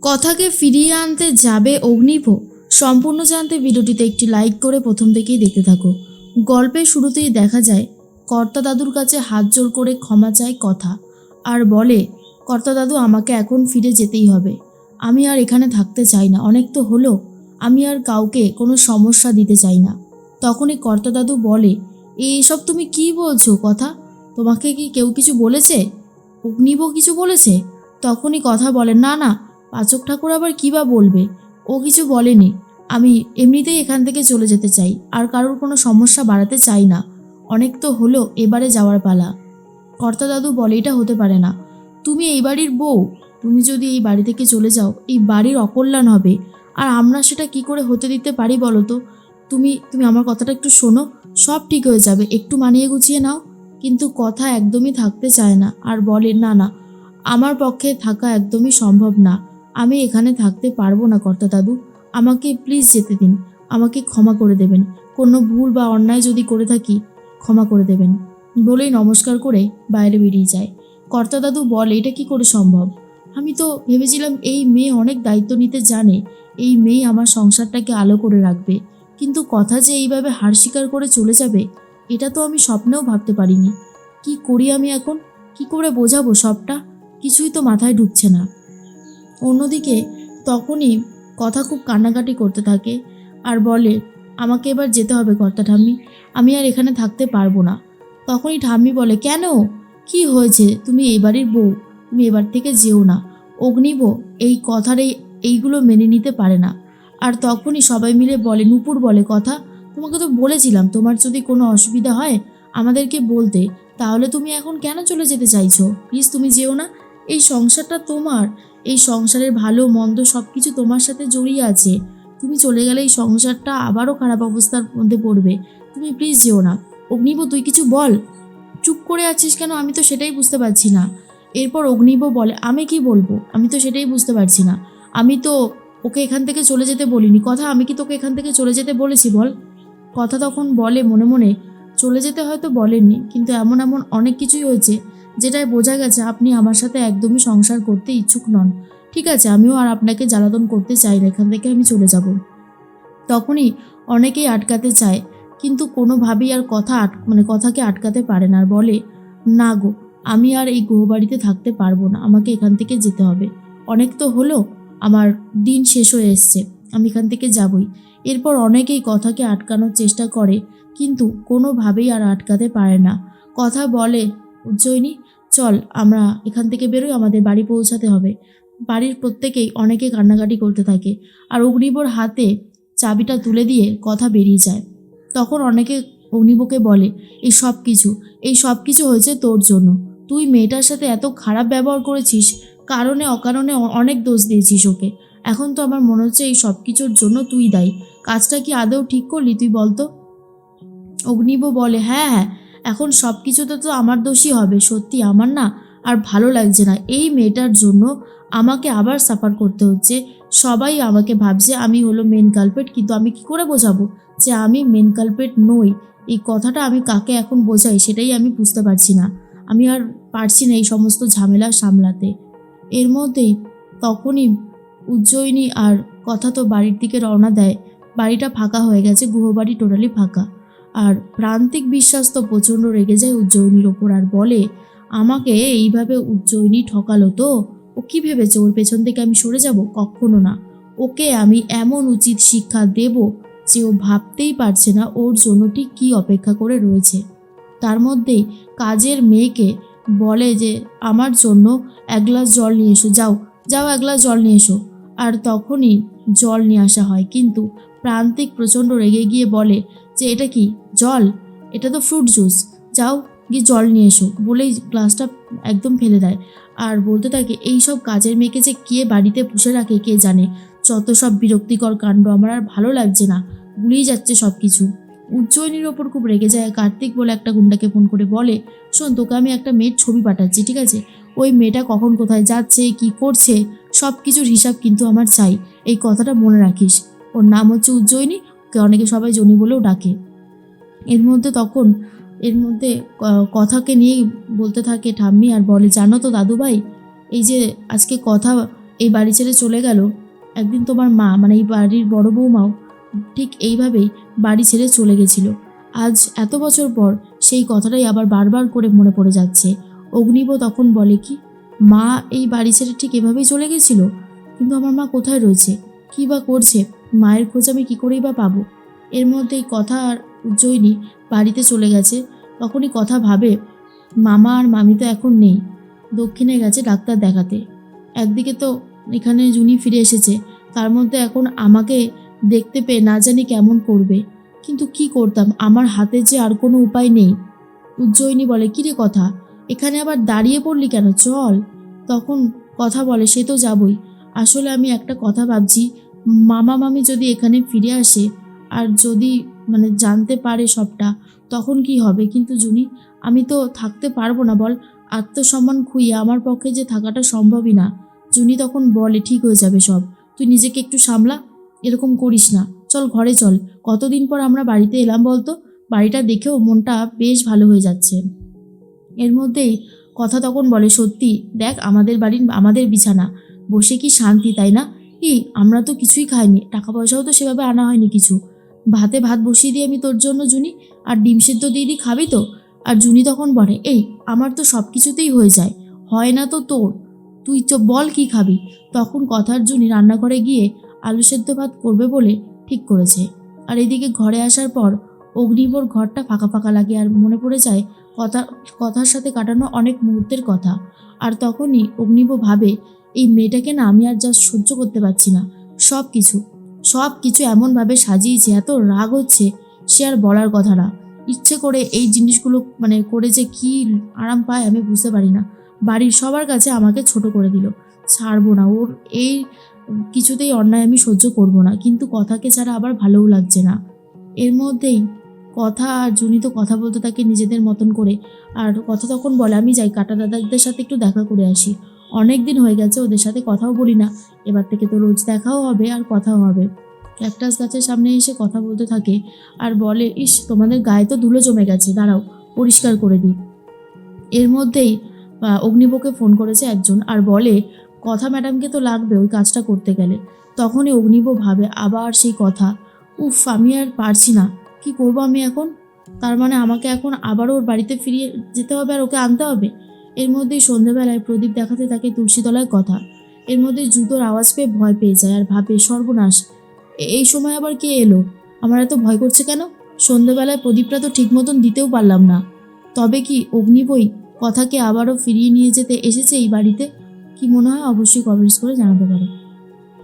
কথাকে ফিরিয়ে আনতে যাবে অগ্নিভ? সম্পূর্ণ জানতে ভিডিওটিতে একটি লাইক করে প্রথম থেকেই দেখতে থাকো। গল্পের শুরুতেই দেখা যায় কর্তা দাদুর কাছে হাত জোড় করে ক্ষমা চায় কথা, আর বলে, কর্তা দাদু আমাকে এখন ফিরে যেতেই হবে। আমি আর এখানে থাকতে চাই না, অনেক তো হলো। আমি আর কাউকে কোনো সমস্যা দিতে চাই না। তখনই কর্তা দাদু বলে, এইসব তুমি কি বলছো কথা? তোমাকে কি কেউ কিছু বলেছে? অগ্নিভ কিছু বলেছে? তখনই কথা বলে, না না, পাচক ঠাকুর আবার কী বা বলবে, ও কিছু বলেনি। আমি এমনিতেই এখান থেকে চলে যেতে চাই, আর কারোর কোনো সমস্যা বাড়াতে চাই না। অনেক তো হলো, এবারে যাওয়ার পালা। কর্তা দাদু বলে, এটা হতে পারে না। তুমি এই বাড়ির বউ, তুমি যদি এই বাড়ি থেকে চলে যাও এই বাড়ির অকল্যাণ হবে, আর আমরা সেটা কি করে হতে দিতে পারি বলো তো? তুমি তুমি আমার কথাটা একটু শোনো, সব ঠিক হয়ে যাবে, একটু মানিয়ে গুছিয়ে নাও। কিন্তু কথা একদমই থাকতে চায় না, আর বলে, না না, আমার পক্ষে থাকা একদমই সম্ভব না। আমি এখানে থাকতে পারবো না কর্তা দাদু, আমাকে প্লিজ যেতে দিন। আমাকে ক্ষমা করে দেবেন, কোনো ভুল বা অন্যায় যদি করে থাকি ক্ষমা করে দেবেন বলেই নমস্কার করে বাইরে বেরিয়ে যায়। কর্তা দাদু বলে, এটা কি করে সম্ভব? আমি তো ভেবেছিলাম এই মেয়ে অনেক দায়িত্ব নিতে জানে, এই মেয়ে আমার সংসারটাকে আলো করে রাখবে, কিন্তু কথা যে এইভাবে হার স্বীকার করে চলে যাবে, এটা তো আমি স্বপ্নেও ভাবতে পারিনি। কি করি আমি এখন? কি করে বোঝাবো সবটা? কিছুই তো মাথায় ঢুকছে না। অন্যদিকে তখনই কথা খুব কান্নাকাটি করতে থাকে, আর বলে, আমাকে এবার যেতে হবে কর্তা ঠাম্মি, আমি আর এখানে থাকতে পারবো না। তখনই ঠাম্মি বলে, কেন, কি হয়েছে? তুমি এই বাড়ির বউ, তুমি এবার থেকে যেও না। অগ্নিভ এই কথার এইগুলো মেনে নিতে পারে না। আর তখনই সবাই মিলে বলে, নূপুর বলে, কথা, তোমাকে তো বলেছিলাম তোমার যদি কোনো অসুবিধা হয় আমাদেরকে বলতে, তাহলে তুমি এখন কেন চলে যেতে চাইছো? প্লিজ তুমি যেও না, এই সংসারটা তোমার, এই সংসারের ভালো মন্দ সব কিছু তোমার সাথে জড়িয়ে আছে। তুমি চলে গেলে এই সংসারটা আবারও খারাপ অবস্থার মধ্যে পড়বে। তুমি প্লিজ যেও না। অগ্নিভ তুই কিছু বল, চুপ করে আছিস কেন? আমি তো সেটাই বুঝতে পারছি না। এরপর অগ্নিভ বলে, আমি কি বলবো, আমি তো সেটাই বুঝতে পারছি না। আমি তো ওকে এখান থেকে চলে যেতে বলিনি। কথা, আমি কি তোকে এখান থেকে চলে যেতে বলেছি বল? কথা তখন বলে মনে মনে, চলে যেতে হয়তো বলেননি, কিন্তু এমন এমন অনেক কিছুই হয়েছে যেটায় বোঝা গেছে আপনি আমার সাথে একদমই সংসার করতে ইচ্ছুক নন। ঠিক আছে, আমিও আর আপনাকে জ্বালাতন করতে চাই না, এখান থেকে আমি চলে যাব। তখনই অনেকেই আটকাতে চায়, কিন্তু কোনোভাবেই আর কথাকে আটকাতে পারে না, আর বলে, না গো, আমি আর এই গৃহবাড়িতে থাকতে পারবো না, আমাকে এখান থেকে যেতে হবে। অনেক তো হলো, আমার দিন শেষ হয়ে এসছে, আমি এখান থেকে যাবই। এরপর অনেকেই কথাকে আটকানোর চেষ্টা করে, কিন্তু কোনোভাবেই আর আটকাতে পারে না। কথা বলে, উজ্জয়িনী, চল আমরা এখান থেকে বেরোই, আমাদের বাড়ি পৌঁছাতে হবে। বাড়ির প্রত্যেকেই অনেকে কান্নাকাটি করতে থাকে, আর অগ্নিবর হাতে চাবিটা তুলে দিয়ে কথা বেরিয়ে যায়। তখন অনেকে অগ্নিবকে বলে, এই সব কিছু হয়েছে তোর জন্য। তুই মেয়েটার সাথে এত খারাপ ব্যবহার করেছিস, কারণে অকারণে অনেক দোষ দিয়েছিস ওকে। এখন তো আমার মনে হচ্ছে এই সব কিছুর জন্য তুই দায়ী। কাজটা কি আদৌ ঠিক করলি তুই বলতো? অগ্নিব বলে, হ্যাঁ হ্যাঁ, এখন সব কিছুতে তো আমার দোষই হবে। সত্যি আমার না আর ভালো লাগছে না, এই মেয়েটার জন্য আমাকে আবার সাফার করতে হচ্ছে। সবাই আমাকে ভাবছে আমি হলো মেন কালপেট, কিন্তু আমি কি করে বোঝাবো যে আমি মেন কালপেট নই? এই কথাটা আমি কাকে এখন বোঝাই সেটাই আমি বুঝতে পারছি না। আমি আর পারছি না এই সমস্ত ঝামেলা সামলাতে। এর মধ্যেই তখনই উজ্জয়িনী আর কথা তো বাড়ির দিকে রওনা দেয়। বাড়িটা ফাঁকা হয়ে গেছে, গৃহবাড়ি টোটালি ফাঁকা। আর প্রান্তিক বিশ্বাস তো প্রচণ্ড রেগে যায় উজ্জয়িনীর ওপর, আর বলে, আমাকে এইভাবে উজ্জয়িনী ঠকালো তো? ও কি ভেবেছে ওর পেছন থেকে আমি সরে যাব? কখনো না। ওকে আমি এমন উচিত শিক্ষা দেব যে ও ভাবতেই পারছে না ওর জন্য ঠিক কী অপেক্ষা করে রয়েছে। তার মধ্যেই কাজের মেয়েকে বলে যে, আমার জন্য এক গ্লাস জল নিয়ে এসো, যাও যাও এক গ্লাস জল নিয়ে এসো। আর তখনই জল নিয়ে আসা হয়, কিন্তু প্রান্তিক প্রচণ্ড রেগে গিয়ে বলে যে, এটা কি জল? এটা তো ফ্রুট জুস, যাও গিয়ে জল নিয়ে এসো বলেই গ্লাসটা একদম ফেলে দেয়। আর বলতে থাকে, এই সব কাজের মেয়েকে যে কে বাড়িতে পুষে রাখে কে জানে, যত সব বিরক্তিকর কাণ্ড, আমার আর ভালো লাগছে না, গুলিয়ে যাচ্ছে সব কিছু। উজ্জয়িনীর ওপর খুব রেগে যায়। কার্তিক বলে একটা গুন্ডাকে ফোন করে বলে, শোন, তোকে আমি একটা মেয়ের ছবি পাঠাচ্ছি, ঠিক আছে? ওই মেয়েটা কখন কোথায় যাচ্ছে, কি করছে, সব কিছুর হিসাব কিন্তু আমার চাই, এই কথাটা মনে রাখিস। ওর নাম হচ্ছে উজ্জয়িনী, ওকে অনেকে সবাই জনি বলেও ডাকে। এর মধ্যে কথাকে নিয়েই বলতে থাকে ঠাম্মি, আর বলে, জানো তো দাদু ভাই, এই যে আজকে কথা এই বাড়ি ছেড়ে চলে গেল, একদিন তোমার মা মানে এই বাড়ির বড় বৌমাও ঠিক এইভাবেই বাড়ি ছেড়ে চলে গেছিল। আজ এত বছর পর সেই কথাটাই আবার বারবার করে মনে পড়ে যাচ্ছে। অগ্নিব তখন বলে কি, মা এই বাড়ি ছেড়ে ঠিক এভাবেই চলে গেছিল, কিন্তু আমার মা কোথায় রয়েছে, কী বা করছে, মায়ের খোঁজ আমি কী করেই বা পাবো। এর মধ্যে এই কথা আর উজ্জয়িনী বাড়িতে চলে গেছে। তখনই কথা ভাবে, মামা আর মামি তো এখন নেই, দক্ষিণে গেছে ডাক্তার দেখাতে। একদিকে তো এখানে জুনি ফিরে এসেছে, তার মধ্যে এখন আমাকে দেখতে পেয়ে না জানি কেমন করবে। কিন্তু কি করতাম, আমার হাতে যে আর কোনো উপায় নেই। উজ্জয়িনী বলে, কিরে কথা, এখানে আবার দাঁড়িয়ে পড়লি কেন, চল। তখন কথা বলে, সে তো যাবই, আসলে আমি একটা কথা ভাবছি, মামা মামি যদি এখানে ফিরে আসে আর যদি মানে জানতে পারে সবটা, তখন কি হবে। কিন্তু জুনি, আমি তো থাকতে পারবো না বল, আত্মসম্মান খুইয়ে আমার পক্ষে যে থাকাটা সম্ভবই না। জুনি তখন বলে, ঠিক হয়ে যাবে সব, তুই নিজেকে একটু সামলা, এরকম করিস না, চল ঘরে চল। কতদিন পর আমরা বাড়িতে এলাম বলতো, বাড়িটা দেখেও মনটা বেশ ভালো হয়ে যাচ্ছে। এর মধ্যেই কথা তখন বলে, সত্যি দেখ, আমাদের বাড়ির আমাদের বিছানা, বসে কি শান্তি, তাই না? আমরা তো কিছুই খাইনি, টাকা পয়সাও তো সেভাবে আনা হয়নি কিছু। ভাতে ভাত বসিয়ে দিই আমি তোর জন্য জুনি, আর ডিম সিদ্ধ দিয়ে দিই, খাবি তো? আর জুনি তখন বলে, আমার তো সব কিছুতেই হয়ে যায়, হয় না তো তোর, তুই বল কি খাবি। তখন কথার জুনি রান্নাঘরে গিয়ে আলু সেদ্ধ ভাত করবে বলে ঠিক করেছে। আর এদিকে ঘরে আসার পর অগ্নিবর ঘরটা ফাঁকা ফাঁকা লাগে, আর মনে পড়ে যায় কথার সাথে কাটানো অনেক মুহূর্তের কথা। আর তখনই অগ্নিব ভাবে, এই মেয়েটাকে না আমি আর জাস্ট সহ্য করতে পারছি না। সব কিছু এমনভাবে সাজিয়েছে, এত রাগ হচ্ছে, সে আর বলার কথা না। ইচ্ছে করে এই জিনিসগুলো মানে করে যে কি আরাম পায় আমি বুঝতে পারি না। বাড়ির সবার কাছে আমাকে ছোট করে দিল, ছাড়বো না ওর এই কিছুতেই অন্যায় আমি সহ্য করব না। কিন্তু কথাকে ছাড়া আবার ভালোও লাগছে না। এর মধ্যেই কথা আর জুনি তো কথা বলতে থাকে নিজেদের মতন করে। আর কথা তখন বলে, আমি যাই কাটা দাদাদের সাথে একটু দেখা করে আসি, অনেক দিন হয়ে গেছে ওদের সাথে কথাও বলি না, এবার থেকে তো রোজ দেখাও হবে আর কথাও হবে। ক্যাকটাস গাছের সামনে এসে কথা বলতে থাকে আর বলে, ইস তোমাদের গায়ে তো ধুলো জমে গেছে, দাঁড়াও পরিষ্কার করে দিই। এর মধ্যেই অগ্নিবকে ফোন করেছে একজন আর বলে, কথা ম্যাডামকে তো লাগবে ওই কাজটা করতে গেলে। তখনই অগ্নিব ভাবে আবার সেই কথা, উফ আমি আর পারছি না, কি করব আমি এখন। তার মানে আমাকে এখন আবারও ওর বাড়িতে ফিরিয়ে যেতে হবে আর ওকে আনতে হবে। এর মধ্যেই সন্ধ্যেবেলায় প্রদীপ দেখাতে থাকে তুলসীতলায় কথা। এর মধ্যে জুতোর আওয়াজ পেয়ে ভয় পেয়ে যায় আর ভাবে, সর্বনাশ, এই সময় আবার কে এলো, আমার এত ভয় করছে কেন। সন্ধ্যেবেলায় প্রদীপটা তো ঠিক মতন দিতেও পারলাম না। তবে কি অগ্নিবই কথাকে আবারও ফিরিয়ে নিয়ে যেতে এসেছে এই বাড়িতে? কি মনে হয় অবশ্যই কমেন্টস করে জানাতে পারো।